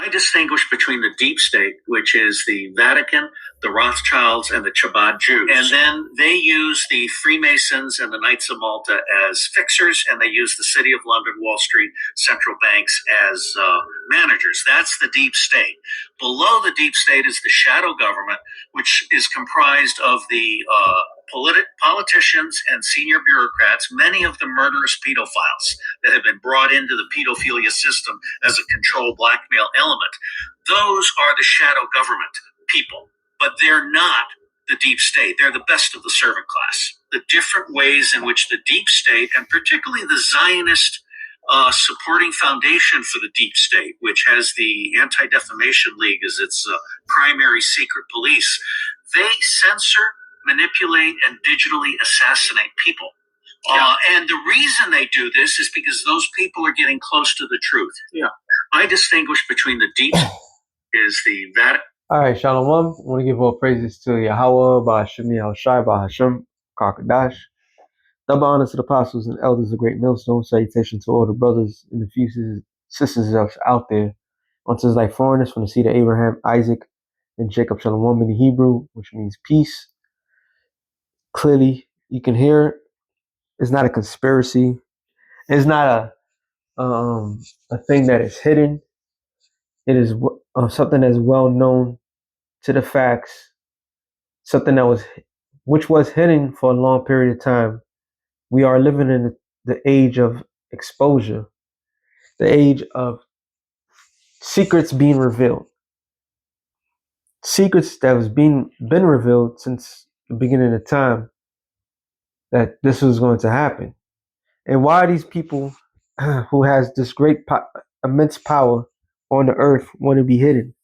I distinguish between the deep state, which is the Vatican, the Rothschilds, and the Chabad Jews. And then they use the Freemasons and the Knights of Malta as fixers, and they use the City of London, Wall Street, central banks as managers. That's the deep state. Below the deep state is the shadow government, which is comprised of the politicians and senior bureaucrats, many of them murderous pedophiles that have been brought into the pedophilia system as a control blackmail element. Those are the shadow government people, but they're not the deep state. They're the best of the servant class. The different ways in which the deep state, and particularly the Zionist supporting foundation for the deep state, which has the Anti-Defamation League as its primary secret police, they censor, manipulate, and digitally assassinate people. And the reason they do this is because those people are getting close to the truth. Yeah. I distinguish between the deep is the Vatican. All right, Shalom. I want to give all praises to Yahweh, Ba'ashem Yahushai, Ba'ashem Kakadash. Double honors to the apostles and elders of Great Millstone. Salutation to all the brothers and the sisters out there. Unto his like foreigners from the seed of Abraham, Isaac, and Jacob. Shalom in the Hebrew, which means peace. Clearly, you can hear it's not a conspiracy. It's not a thing that is hidden. It is something that is well known to the facts. Something which was hidden for a long period of time. We are living in the age of exposure, the age of secrets being revealed. Secrets that was been revealed since the beginning of time that this was going to happen. And why these people who has this great immense power on the earth want to be hidden?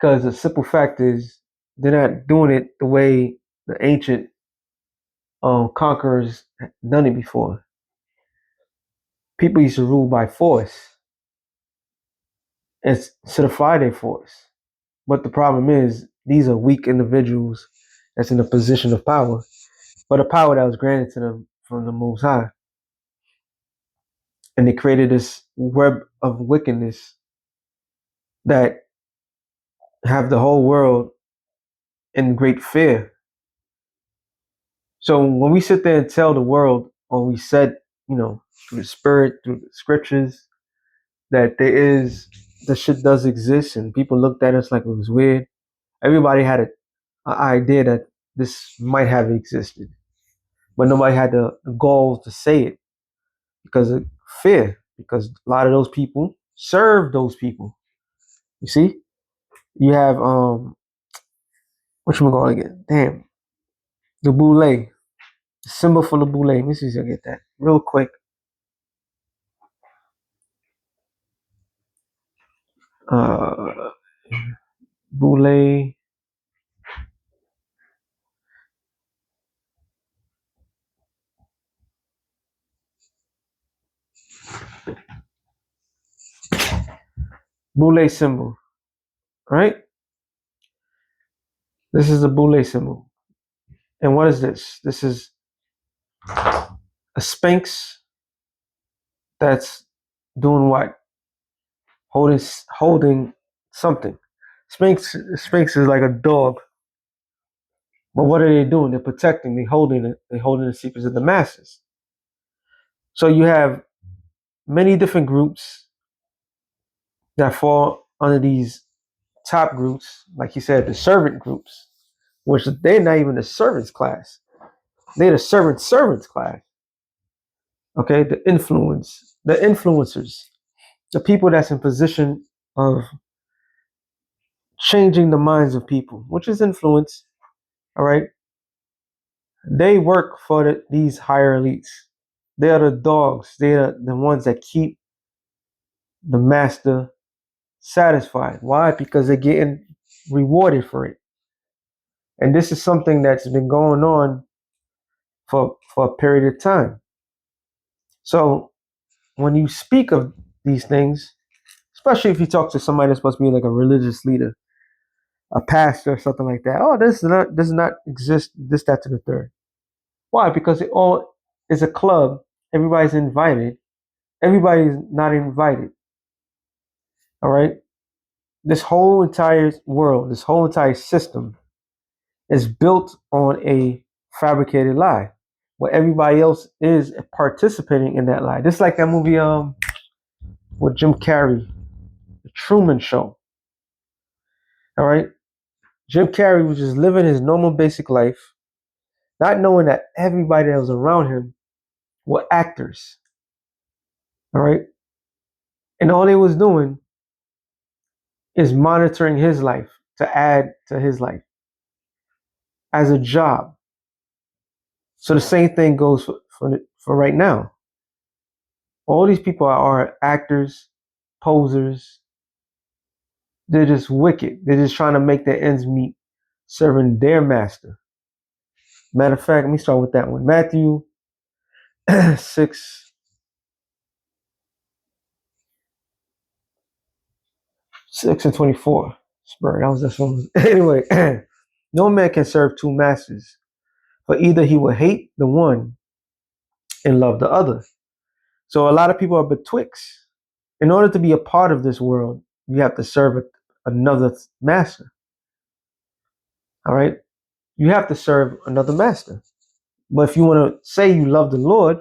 Because the simple fact is they're not doing it the way the ancient conquerors done it before. People used to rule by force and solidify their force. But the problem is these are weak individuals that's in a position of power, but a power that was granted to them from the Most High. And they created this web of wickedness that have the whole world in great fear. So when we sit there and tell the world, or we said, through the spirit, through the scriptures, that the shit does exist, and people looked at us like it was weird. Everybody had an idea that this might have existed, but nobody had the gall to say it because of fear, because a lot of those people serve those people. You see? You have, what you going to get? Damn. The boule. The symbol for the boule. Let me see if I get that real quick. Boule. Boule symbol. Right? This is the boule symbol. And what is this? This is a sphinx that's doing what? Holding something. Sphinx is like a dog. But what are they doing? They're protecting. They're holding it. They're holding the secrets of the masses. So you have many different groups that fall under these top groups, like you said, the servant groups, which they're not even the servants class. They're the servants class. Okay, the influencers, the people that's in position of changing the minds of people, which is influence. All right, they work for these higher elites. They are the dogs. They are the ones that keep the master satisfied. Why? Because they're getting rewarded for it. And this is something that's been going on for a period of time. So when you speak of these things, especially if you talk to somebody that's supposed to be like a religious leader, a pastor or something like that, oh, this does not exist, this, that, to the third. Why? Because it all is a club. Everybody's invited. Everybody's not invited. All right? this whole entire world, this whole entire system is built on a fabricated lie, where everybody else is participating in that lie. Just like that movie with Jim Carrey, The Truman Show. All right. Jim Carrey was just living his normal basic life, not knowing that everybody that was around him were actors. All right. And all they was doing is monitoring his life to add to his life as a job. So the same thing goes for right now. All these people are actors, posers. They're just wicked. They're just trying to make their ends meet, serving their master. Matter of fact, let me start with that one. Matthew 6. 6 and 24. Spur, that was this one. Anyway, no man can serve two masters, for either he will hate the one and love the other. So a lot of people are betwixt. In order to be a part of this world, you have to serve another master. All right? You have to serve another master. But if you want to say you love the Lord,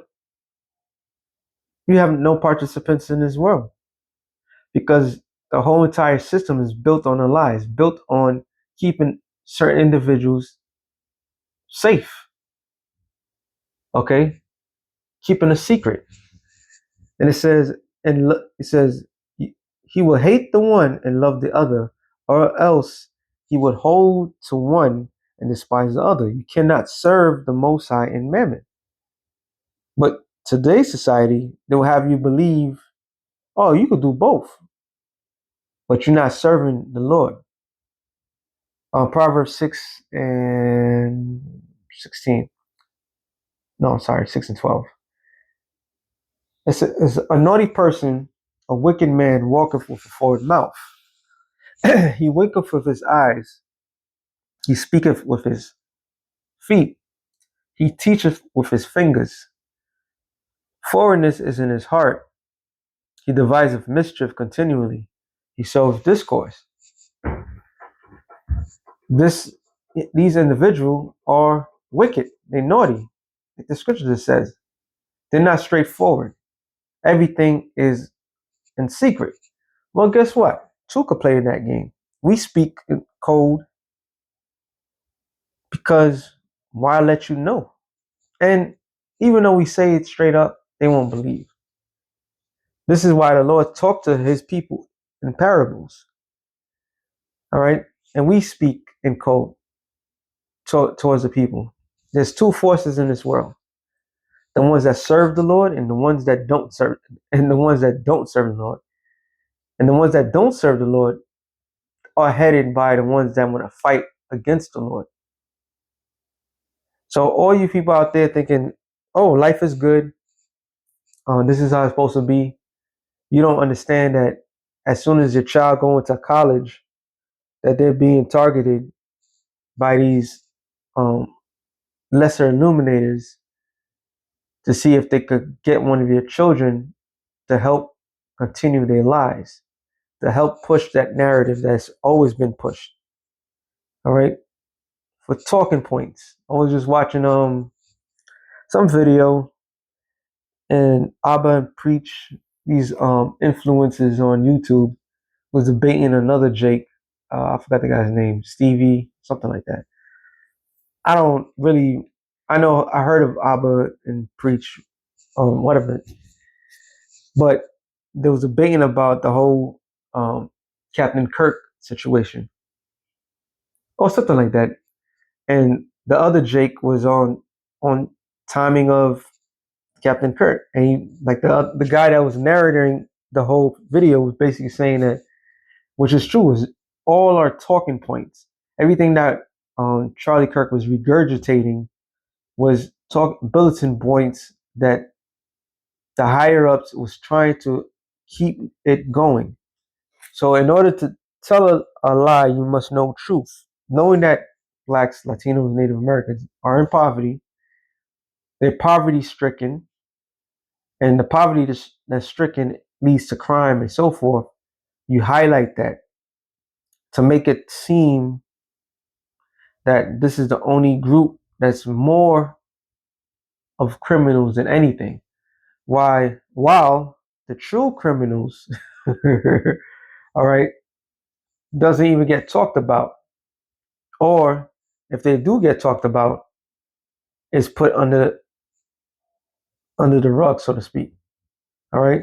you have no participants in this world, because the whole entire system is built on a lie. It's built on keeping certain individuals safe. Okay? Keeping a secret. And it says he will hate the one and love the other, or else he would hold to one and despise the other. You cannot serve the Most High and Mammon. But today's society, they will have you believe, oh, you could do both, but you're not serving the Lord. Proverbs 6 and 16. No, sorry, 6 and 12. It's a naughty person, a wicked man walketh with a forward mouth. He waketh with his eyes, he speaketh with his feet, he teacheth with his fingers. Forwardness is in his heart, he deviseth mischief continually, he sows discourse. These individuals are wicked, they're naughty. Like the scripture just says, they're not straightforward. Everything is in secret. Well, guess what? Two could play in that game. We speak in code because why let you know? And even though we say it straight up, they won't believe. This is why the Lord talked to his people in parables. All right? And we speak in code towards the people. There's two forces in this world. The ones that serve the Lord and the ones that don't serve, and the ones that don't serve the Lord. And the ones that don't serve the Lord are headed by the ones that want to fight against the Lord. So all you people out there thinking, oh, life is good, this is how it's supposed to be, you don't understand that as soon as your child going to college, that they're being targeted by these lesser illuminators to see if they could get one of your children to help continue their lives, to help push that narrative that's always been pushed. All right. For talking points, I was just watching some video, and Abba and Preach, these influencers on YouTube, was debating another Jake. I forgot the guy's name, Stevie, something like that. I don't really. I know I heard of Abba and Preach, whatever, but there was debating about the whole Captain Kirk situation or something like that, and the other Jake was on timing of Captain Kirk, and he, like the guy that was narrating the whole video was basically saying that, which is true, is all our talking points, everything that Charlie Kirk was regurgitating was bulletin points that the higher ups was trying to keep it going. So in order to tell a lie, you must know truth. Knowing that blacks, Latinos, Native Americans are in poverty, they're poverty stricken, and the poverty that's stricken leads to crime and so forth. You highlight that. to make it seem that this is the only group that's more of criminals than anything. Why, while the true criminals, all right, doesn't even get talked about, or if they do get talked about, is put under the rug, so to speak. All right.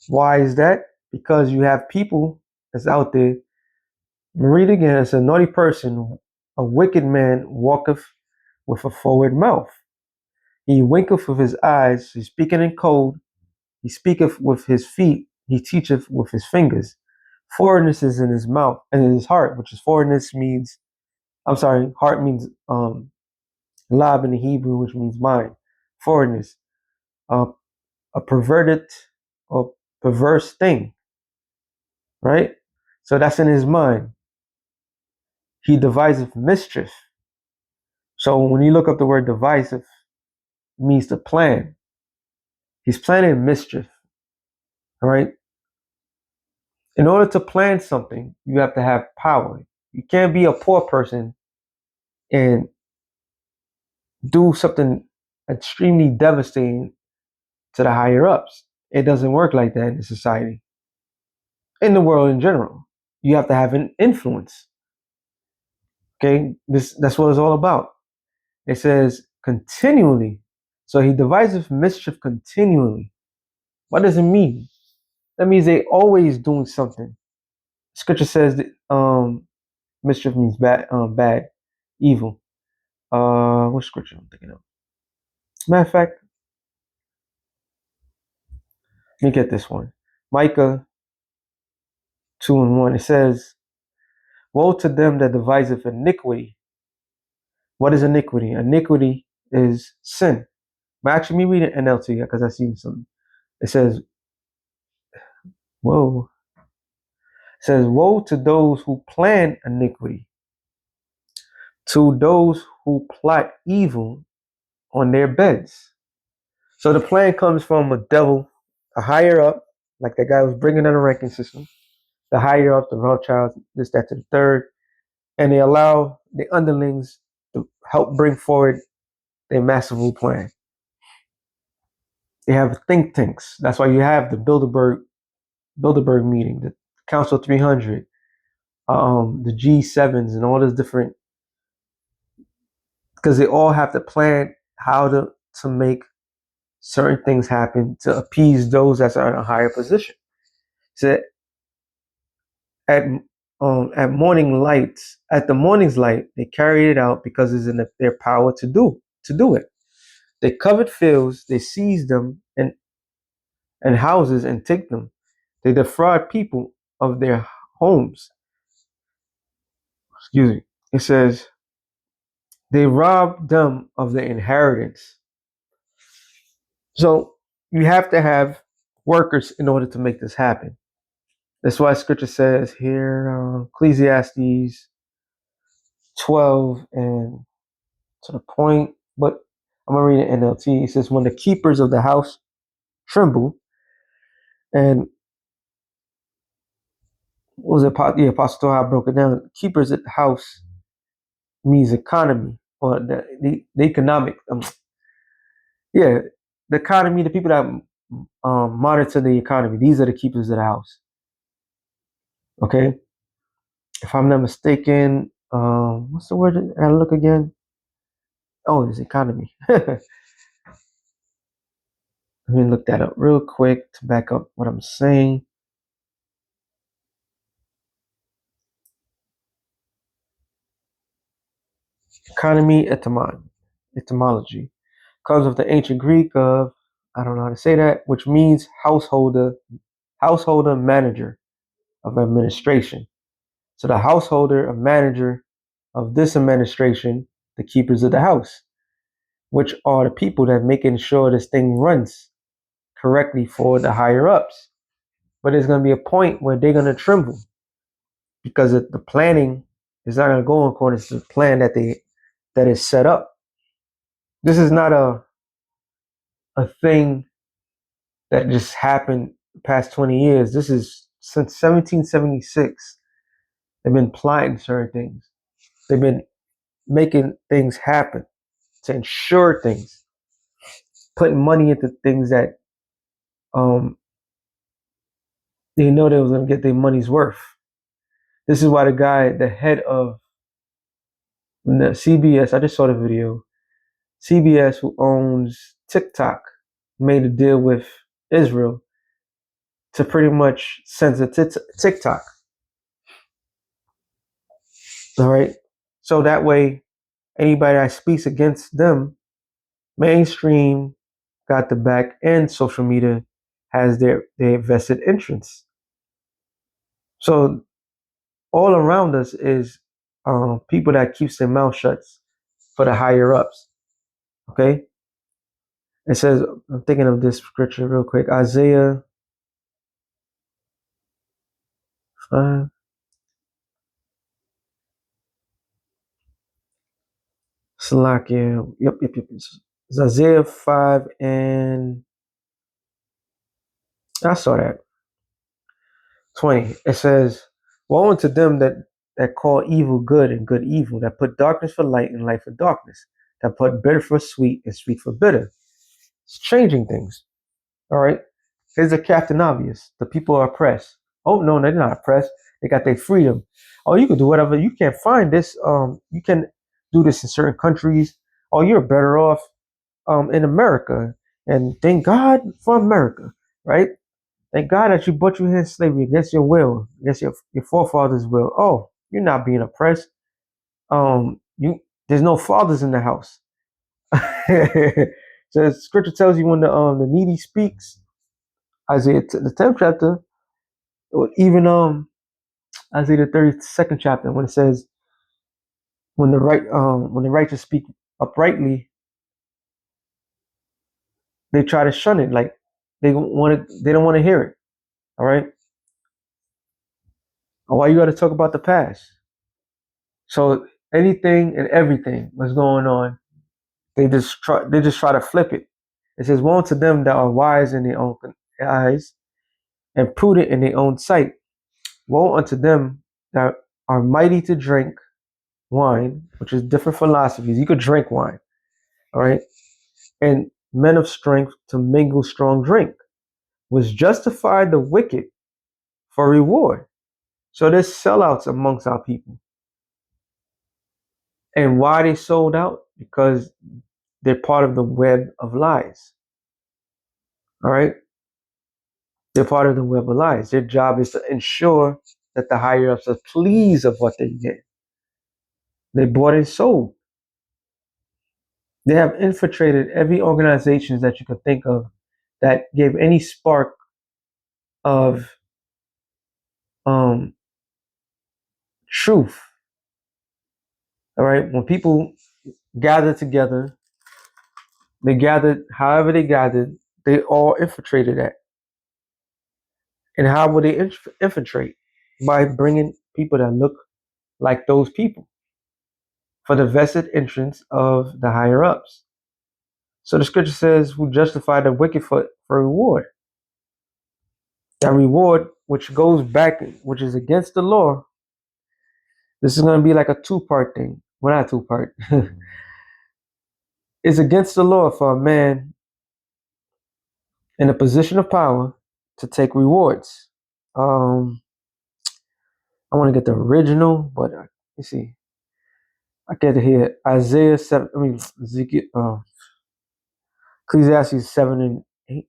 Why is that? Because you have people that's out there. Read again. It's a naughty person, a wicked man walketh with a forward mouth. He winketh with his eyes. He speaketh in code. He speaketh with his feet. He teacheth with his fingers. Forwardness is in his mouth and in his heart, which is forwardness means, I'm sorry, heart means lab in the Hebrew, which means mind. Forwardness, a perverted or perverse thing, right? So that's in his mind. He deviseth mischief. So when you look up the word divisive, it means to plan. He's planning mischief, all right? In order to plan something, you have to have power. You can't be a poor person and do something extremely devastating to the higher ups. It doesn't work like that in society. In the world in general, you have to have an influence. Okay, that's what it's all about. It says continually. So he devises mischief continually. What does it mean? That means they always doing something. Scripture says that mischief means bad, evil. What scripture I'm thinking of? Matter of fact, let me get this one. Micah 2:1. It says, "Woe to them that deviseth iniquity." What is iniquity? Iniquity is sin. But actually, me reading NLT because I seen something. It says, "Whoa." It says, "Woe to those who plan iniquity, to those who plot evil on their beds." So the plan comes from a devil, a higher up, like that guy was bringing in a ranking system. The higher up, the Rothschilds, this, that, to the third, and they allow the underlings to help bring forward their masterful plan. They have think tanks. That's why you have the Bilderberg meeting, the Council 300, the G7s, and all those different, because they all have to plan how to make certain things happen to appease those that are in a higher position. So at at the morning's light, they carried it out because it's in their power to do it. They covered fields, they seized them and houses and take them. They defraud people of their homes. Excuse me. It says they rob them of their inheritance. So you have to have workers in order to make this happen. That's why scripture says here, Ecclesiastes 12 and to the point, but I'm going to read it in NLT. It says, when the keepers of the house tremble, and what was it? The Apostle Torah broke it down. Keepers at the house means economy, or the economic, yeah, the economy, the people that monitor the economy. These are the keepers of the house. Okay? If I'm not mistaken, what's the word? I gotta look again. Oh, it's economy. Let me look that up real quick to back up what I'm saying. Economy etymology comes of the ancient Greek of, I don't know how to say that, which means householder manager of administration. So the householder, a manager of this administration, the keepers of the house, which are the people that making sure this thing runs correctly for the higher ups. But there's going to be a point where they're going to tremble because the planning is not going to go according to the plan that is set up. This is not a thing that just happened past 20 years. This is since 1776. They've been plotting certain things. They've been making things happen to ensure things, putting money into things that um, they know they was going to get their money's worth. This is why the head of the CBS, I just saw the video. CBS, who owns TikTok, made a deal with Israel to pretty much censor TikTok. All right. So that way, anybody that speaks against them, mainstream got the back, and social media has their vested interests. So all around us is people that keeps their mouth shut for the higher ups. Okay. It says, I'm thinking of this scripture real quick. Isaiah 5. Salakia. Yep. It's Isaiah 5 and I saw that. 20. It says, woe unto them that call evil good and good evil, that put darkness for light and light for darkness, that put bitter for sweet and sweet for bitter. It's changing things. All right. Here's the Captain Obvious. The people are oppressed. Oh no, they're not oppressed. They got their freedom. Oh, you can do whatever. You can't find this. You can do this in certain countries. Oh, you're better off in America. And thank God for America, right? Thank God that you brought you here in slavery against your will, against your forefathers' will. Oh, you're not being oppressed. There's no fathers in the house. So scripture tells you when the needy speaks, Isaiah the 10th chapter, or even Isaiah the 32nd chapter, when it says when the righteous speak uprightly, they try to shun it, like they don't want to hear it. All right. Why you got to talk about the past? So anything and everything was going on, they just try to flip it. It says, woe to them that are wise in their own eyes and prudent in their own sight. Woe unto them that are mighty to drink wine, which is different philosophies. You could drink wine, all right, and men of strength to mingle strong drink, which justified the wicked for reward. So there's sellouts amongst our people. And why they sold out? Because they're part of the web of lies. All right. They're part of the web of lies. Their job is to ensure that the higher ups are pleased of what they get. They bought and sold. They have infiltrated every organization that you could think of that gave any spark of truth. All right. When people gather together, they gathered however they gathered, they all infiltrated that. And how would they infiltrate? By bringing people that look like those people for the vested interest of the higher ups. So the scripture says, who justify the wicked for reward. That reward, which goes back, which is against the law. This is going to be like a two-part thing. Well, not two-part. It's against the law for a man in a position of power to take rewards. I want to get the original, but you see, I get it here. Isaiah 7. I mean, Ezekiel. Ecclesiastes 7 and 8.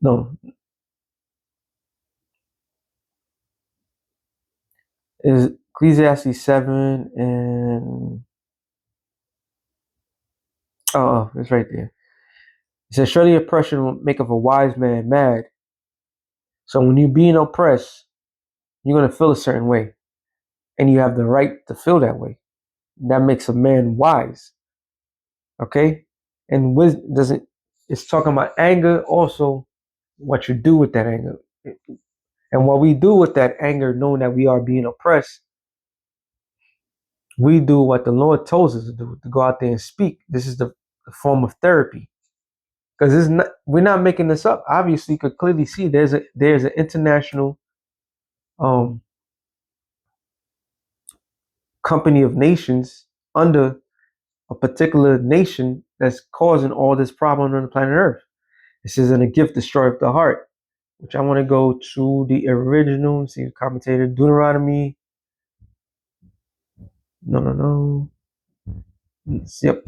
No, is Ecclesiastes 7 and it's right there. It says, surely oppression will make of a wise man mad. So when you're being oppressed, you're going to feel a certain way. And you have the right to feel that way. That makes a man wise. Okay? And wisdom doesn't, it's talking about anger, also what you do with that anger. And what we do with that anger, knowing that we are being oppressed, we do what the Lord tells us to do, to go out there and speak. This is the form of therapy. Because we're not making this up. Obviously, you could clearly see there's an international company of nations under a particular nation that's causing all this problem on the planet Earth. It says, and a gift destroyeth the heart, which I want to go to the original, see the commentator, Deuteronomy. No. Yep.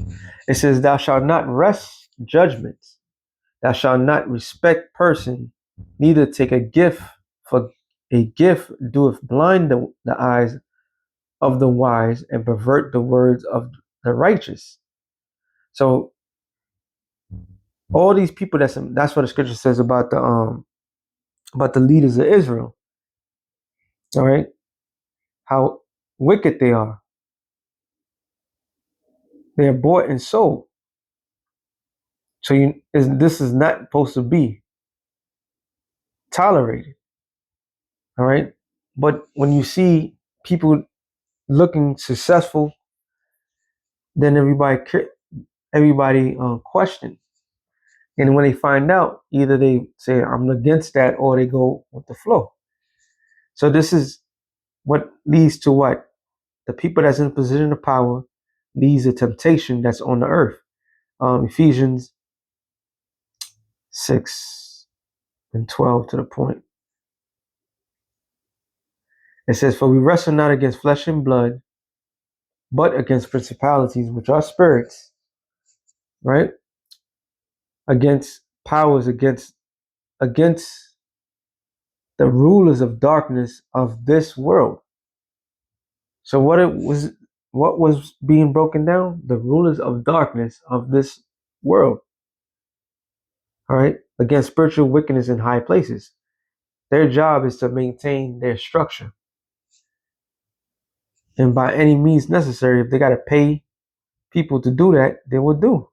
It says, thou shalt not wrest judgments. Thou shalt not respect person, neither take a gift, for a gift doeth blind the eyes of the wise and pervert the words of the righteous. So all these people, that's what the scripture says about the leaders of Israel. All right, how wicked they are. They are bought and sold. So this is not supposed to be tolerated. All right, but when you see people looking successful, then everybody question. And when they find out, either they say I'm against that, or they go with the flow. So this is what leads to what the people that's in a position of power leads to temptation that's on the earth. Ephesians 6:12 to the point. It says, "For we wrestle not against flesh and blood, but against principalities, which are spirits," right? Against powers, against the rulers of darkness of this world. So what was being broken down? The rulers of darkness of this world. All right, against spiritual wickedness in high places. Their job is to maintain their structure. And by any means necessary, if they got to pay people to do that, they will do.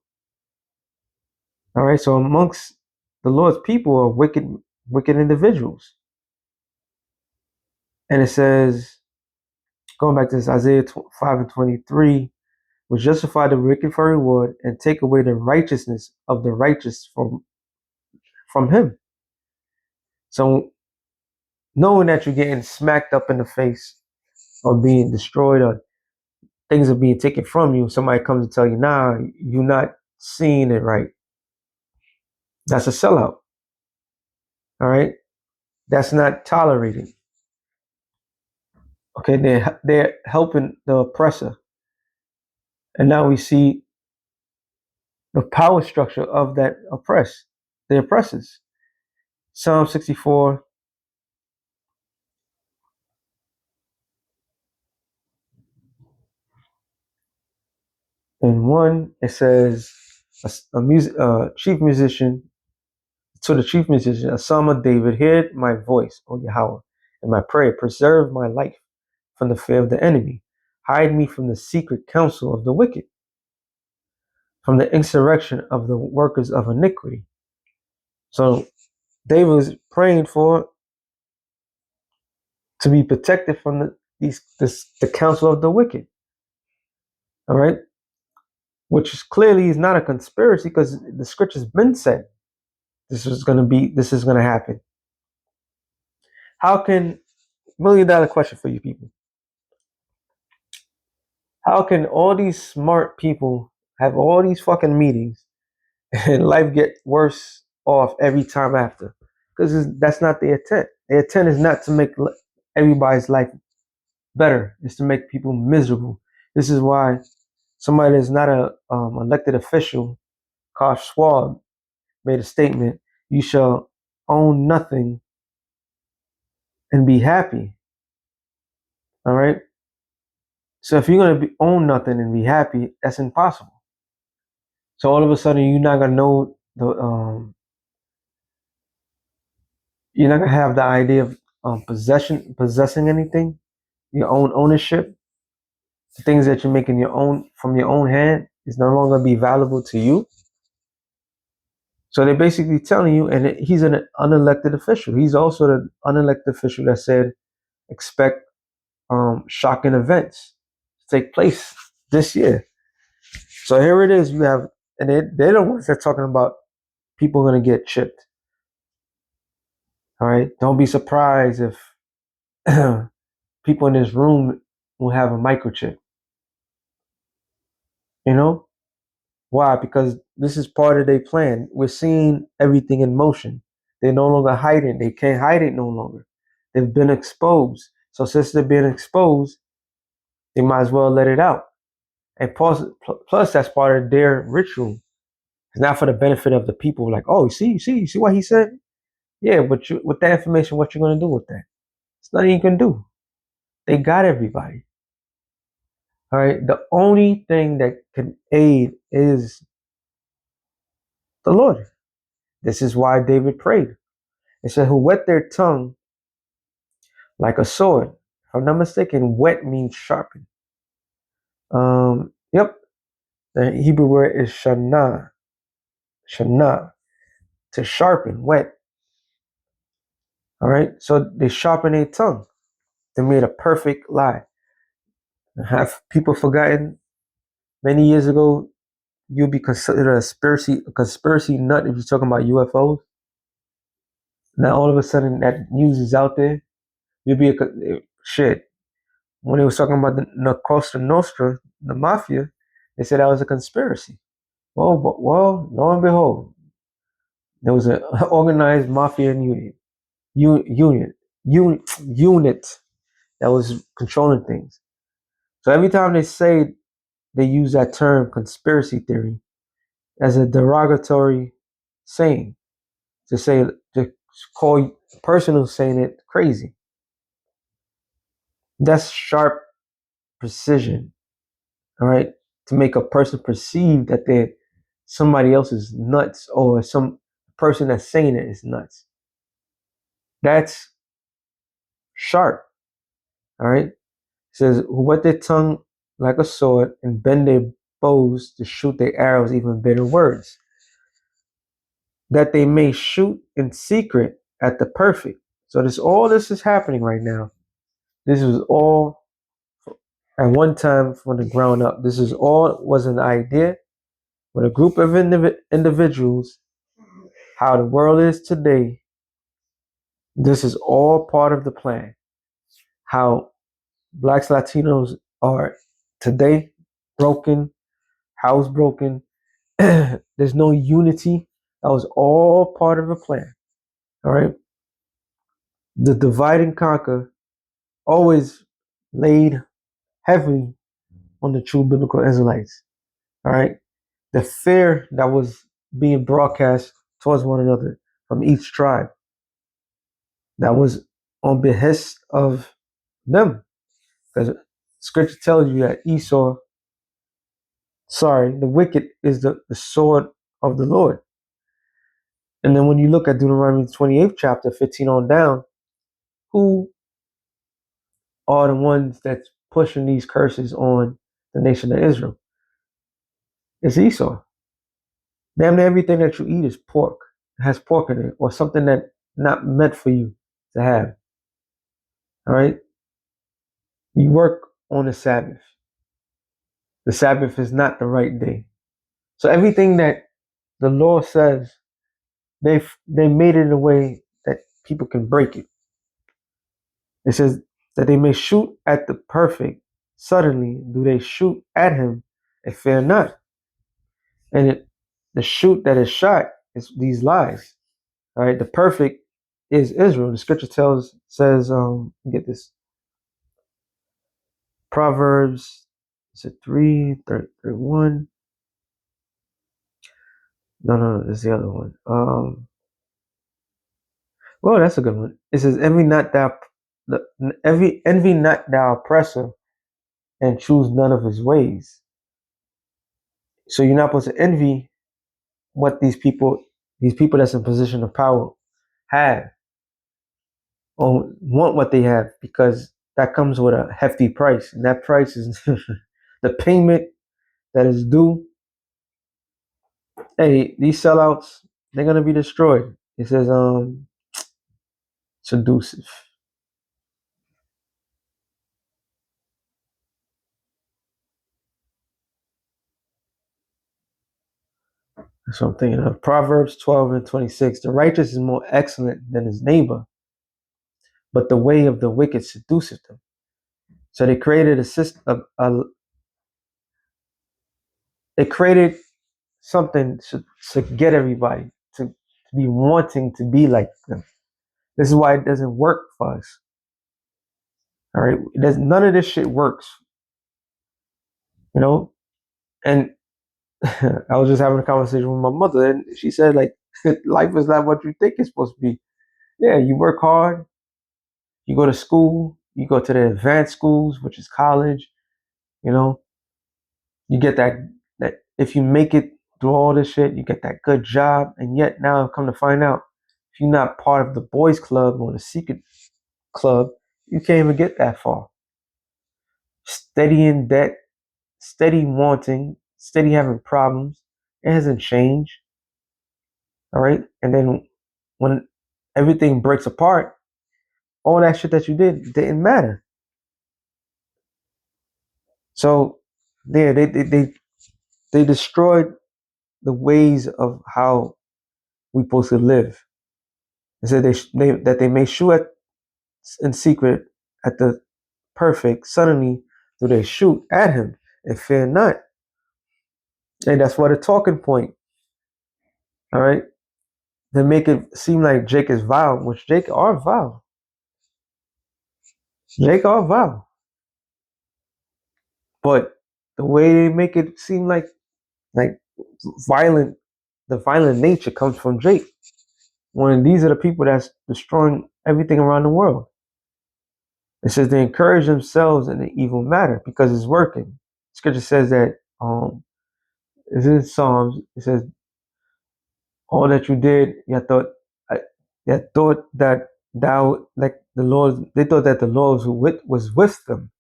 All right, so amongst the Lord's people are wicked individuals. And it says, going back to this, Isaiah 5:23, "Will justify the wicked for reward and take away the righteousness of the righteous from him." So knowing that you're getting smacked up in the face or being destroyed, or things are being taken from you, somebody comes to tell you, nah, you're not seeing it right. That's a sellout. All right. That's not tolerated. Okay. They're helping the oppressor. And now we see the power structure of the oppressors. Psalm 64. And 1, it says, chief musician, to the chief musician, a psalm of David, hear my voice, O Yahweh, and my prayer, preserve my life from the fear of the enemy. Hide me from the secret counsel of the wicked, from the insurrection of the workers of iniquity. So David was praying to be protected from the counsel of the wicked. All right, which is clearly is not a conspiracy, because the scripture's been said this is going to happen. How can $1 million question for you people? How can all these smart people have all these fucking meetings and life get worse off every time after? Because that's not the intent. The intent is not to make everybody's life better. It's to make people miserable. This is why somebody that's not a elected official, Klaus Schwab, made a statement: "You shall own nothing and be happy." All right. So if you're gonna own nothing and be happy, that's impossible. So all of a sudden, you're not gonna know you're not gonna have the idea of possessing anything, your own ownership. The things that you're making from your own hand is no longer be valuable to you. So they're basically telling you, and he's an unelected official. He's also the unelected official that said, expect shocking events to take place this year. So here it is. You have, and they're the ones that are talking about people are going to get chipped. All right. Don't be surprised if people in this room will have a microchip. You know? Why? Because this is part of their plan. We're seeing everything in motion. They're no longer hiding. They can't hide it no longer. They've been exposed. So since they're being exposed, they might as well let it out. And plus that's part of their ritual. It's not for the benefit of the people. Like, oh, you see what he said? Yeah, but with that information, what you gonna do with that? It's nothing you can do. They got everybody. All right. The only thing that can aid is the Lord. This is why David prayed. It said, "Who wet their tongue like a sword." If I'm not mistaken, wet means sharpen. Yep. The Hebrew word is shana. Shana, to sharpen, wet. All right. So they sharpen their tongue. They made a perfect lie. Have people forgotten? Many years ago, you'll be considered a conspiracy nut if you're talking about UFOs. Now all of a sudden that news is out there. You'll be shit. When they was talking about the Costa Nostra, the mafia, they said that was a conspiracy. Well, lo and behold, there was an organized mafia unit that was controlling things. So every time they say they use that term conspiracy theory as a derogatory saying to call a person who's saying it crazy. That's sharp precision, all right, to make a person perceive that they're somebody else is nuts or some person that's saying it is nuts. That's sharp, all right. It says, who wet their tongue like a sword and bend their bows to shoot their arrows, even bitter words, that they may shoot in secret at the perfect. So all this is happening right now. This was all at one time from the ground up. This is all was an idea with a group of individuals. How the world is today, this is all part of the plan. How blacks, Latinos are today broken, house broken. There's no unity. That was all part of a plan. All right. The divide and conquer always laid heavily on the true biblical Israelites. All right. The fear that was being broadcast towards one another from each tribe, that was on behest of them. Because scripture tells you that the wicked is the sword of the Lord. And then when you look at Deuteronomy 28th chapter, 15 on down, who are the ones that's pushing these curses on the nation of Israel? It's Esau. Damn near everything that you eat is pork. It has pork in it, or something that not meant for you to have. All right? You work on the Sabbath. The Sabbath is not the right day. So everything that the law says, they made it in a way that people can break it. It says that they may shoot at the perfect. Suddenly do they shoot at him and fear not. And the shoot that is shot is these lies. All right, the perfect is Israel. The scripture says, get this. Proverbs, is it 3:31? No, it's the other one. Well, that's a good one. It says, envy not thou oppressor, and choose none of his ways. So you're not supposed to envy what these people that's in position of power have, or want what they have, because that comes with a hefty price, and that price is the payment that is due. Hey, these sellouts, they're gonna be destroyed. It says, seductive. So I'm thinking of Proverbs 12:26. The righteous is more excellent than his neighbor, but the way of the wicked seduceth them. So they created a system. They created something to get everybody to be wanting to be like them. This is why it doesn't work for us. All right, none of this shit works. You know, and I was just having a conversation with my mother, and she said like, life is not what you think it's supposed to be. Yeah, you work hard, you go to school, you go to the advanced schools, which is college. You know, you get that if you make it through all this shit, you get that good job, and yet now I've come to find out, if you're not part of the boys club or the secret club, you can't even get that far. Steady in debt, steady wanting, steady having problems. It hasn't changed. All right. And then when everything breaks apart, all that shit that you did didn't matter. So yeah, they destroyed the ways of how we supposed to live. They said they may shoot in secret at the perfect. Suddenly, do they shoot at him and fear not? And that's what a talking point. All right. They make it seem like Jake is vile, which Jake are vile. Jake are vile. But the way they make it seem like violent, the violent nature comes from Jake. When these are the people that's destroying everything around the world. It says they encourage themselves in the evil matter because it's working. Scripture says that it's in Psalms. It says all that you did, you thought that thou like the Lord. They thought that the Lord was with them,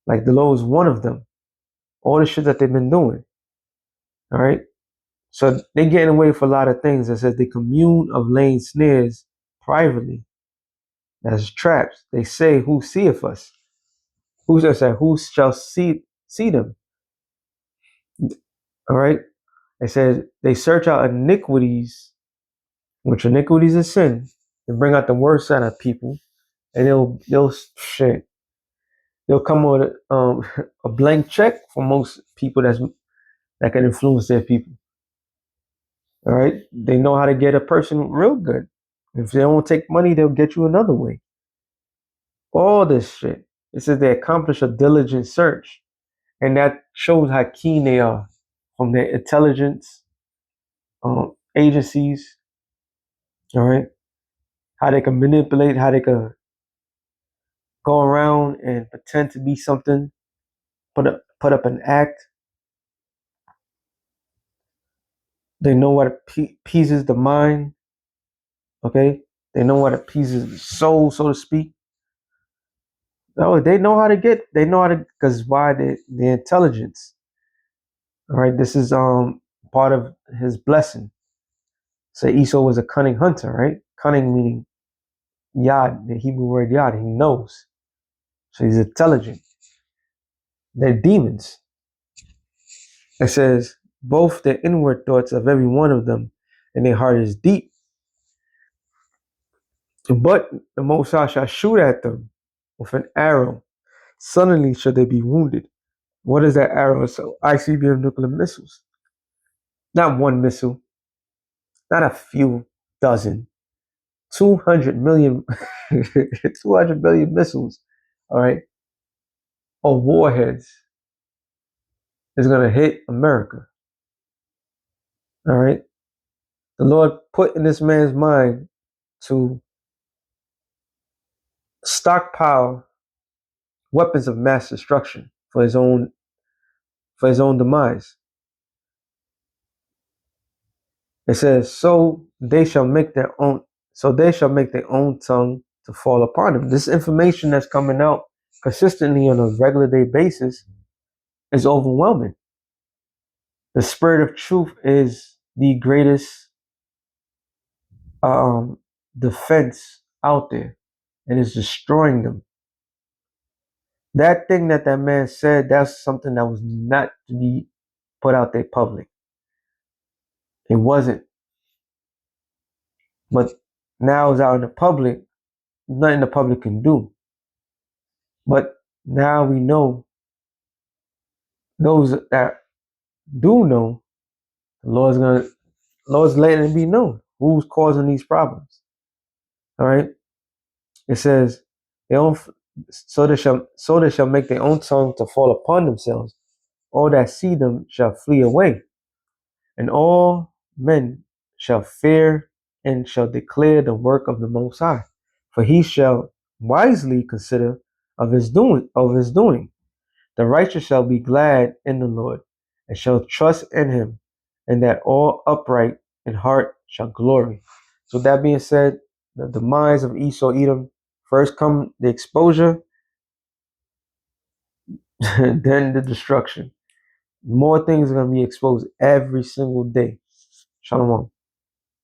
like the Lord was one of them. All the shit that they've been doing. All right. So they getting away for a lot of things. It says they commune of laying snares privately. That's traps. They say, "Who seeth us? Who shall say? Who shall see them?" All right. It says they search out iniquities, which iniquities is sin. They bring out the worst out of people, and they'll shit. They'll come with a blank check for most people that can influence their people. All right. They know how to get a person real good. If they don't take money, they'll get you another way. All this shit. It says they accomplish a diligent search. And that shows how keen they are from their intelligence agencies. All right. How they can manipulate, how they can go around and pretend to be something, put up an act. They know what appeases the mind. Okay. They know what appeases the soul, so to speak. Oh, they know how to, because why the intelligence. All right, this is part of his blessing. So Esau was a cunning hunter, right? Cunning meaning yad, the Hebrew word yad, he knows. So he's intelligent. They're demons. It says both the inward thoughts of every one of them and their heart is deep. But the Most High shall shoot at them with an arrow. Suddenly shall they be wounded. What is that arrow? So ICBM nuclear missiles. Not one missile, not a few dozen, 200 million, 200 million missiles, all right, or warheads is going to hit America. All right. The Lord put in this man's mind to stockpile weapons of mass destruction for his own demise. It says, so they shall make their own tongue to fall upon them. This information that's coming out consistently on a regular day basis is overwhelming. The spirit of truth is the greatest defense out there, and it's destroying them. That thing that man said, that's something that was not to be put out there public. It wasn't. But now it's out in the public, nothing the public can do. But now we know, those that do know, the Lord's letting it be known who's causing these problems. All right. It says, they own, so they shall make their own tongue to fall upon themselves. All that see them shall flee away, and all men shall fear and shall declare the work of the Most High, for he shall wisely consider of his doing. The righteous shall be glad in the Lord, and shall trust in him, and that all upright in heart shall glory. So that being said, the demise of Esau Edom, first come the exposure, then the destruction. More things are going to be exposed every single day. Shalom.